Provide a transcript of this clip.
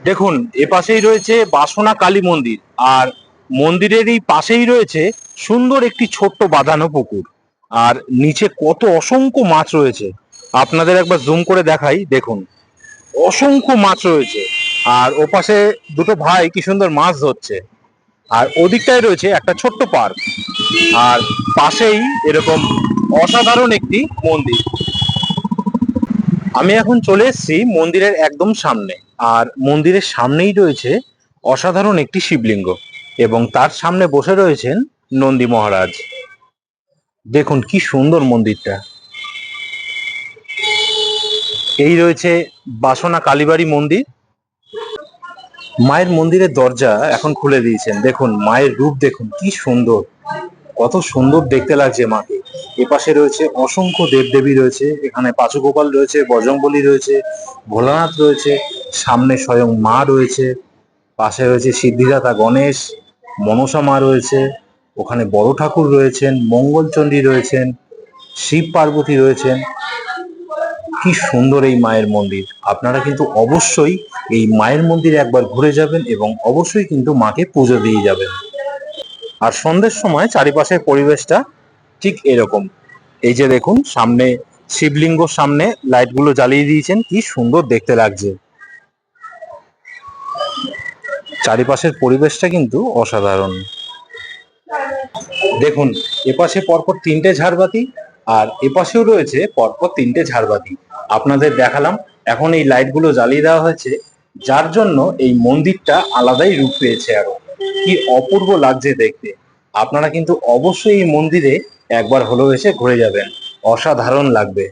দেখুন, এপাশেই রয়েছে বাসনা কালী মন্দির, আর মন্দিরের এই পাশেই রয়েছে সুন্দর একটি ছোট্ট বাঁধানো পুকুর। আর নিচে কত অসংখ্য মাছ রয়েছে, আপনাদের একবার জুম করে দেখাই। দেখুন, অসংখ্য মাছ রয়েছে। আর ওপাশে দুটো ভাই কি সুন্দর মাছ ধরছে। আর ওদিকটায় রয়েছে একটা ছোট্ট পার্ক। আর পাশেই এরকম অসাধারণ একটি মন্দির। আমি এখন চলে এসেছি মন্দিরের একদম সামনে। আর মন্দিরের সামনেই রয়েছে অসাধারণ একটি শিবলিঙ্গ, এবং তার সামনে বসে রয়েছেন নন্দী মহারাজ। দেখুন কি সুন্দর মন্দিরটা। এই রয়েছে বাসনা কালীবাড়ি মন্দির। মায়ের মন্দিরের দরজা এখন খুলে দিয়েছেন। দেখুন মায়ের রূপ, দেখুন কি সুন্দর, কত সুন্দর দেখতে লাগছে মাকে। এপাশে রয়েছে অসংখ্য দেবদেবী রয়েছে, এখানে পাঁচুগোপাল রয়েছে, বজরংবলী রয়েছে, ভোলানাথ রয়েছে, সামনে স্বয়ং মা রয়েছে, পাশে রয়েছে সিদ্ধিদাতা গণেশ, মনসা মা রয়েছে, ওখানে বড় ঠাকুর রয়েছেন, মঙ্গলচণ্ডী রয়েছেন, শিব পার্বতী রয়েছেন। কি সুন্দর এই মায়ের মন্দির। আপনারা কিন্তু অবশ্যই এই মায়ের মন্দিরে একবার ঘুরে যাবেন এবং অবশ্যই কিন্তু মাকে পুজো দিয়ে যাবেন। আর সন্ধ্যের সময় চারিপাশের পরিবেশটা ঠিক এরকম। এই যে দেখুন সামনে শিবলিঙ্গর সামনে লাইটগুলো জ্বালিয়ে দিয়েছেন, কি সুন্দর দেখতে লাগছে। চারিপাশের পরিবেশটা কিন্তু অসাধারণ। দেখুন, এপাশে পরপর তিনটে ঝাড়বাতি, আর এপাশেও রয়েছে পরপর তিনটে ঝাড়বাতি। আপনাদের দেখালাম। এখন এই লাইটগুলো জ্বালিয়ে দেওয়া হয়েছে, যার জন্য এই মন্দিরটা আলাদাই রূপ পেয়েছে। আরো কি অপূর্ব লাগছে দেখতে। আপনারা কিন্তু অবশ্যই এই মন্দিরে একবার হলেও এসে ঘুরে যাবেন, অসাধারণ লাগবে।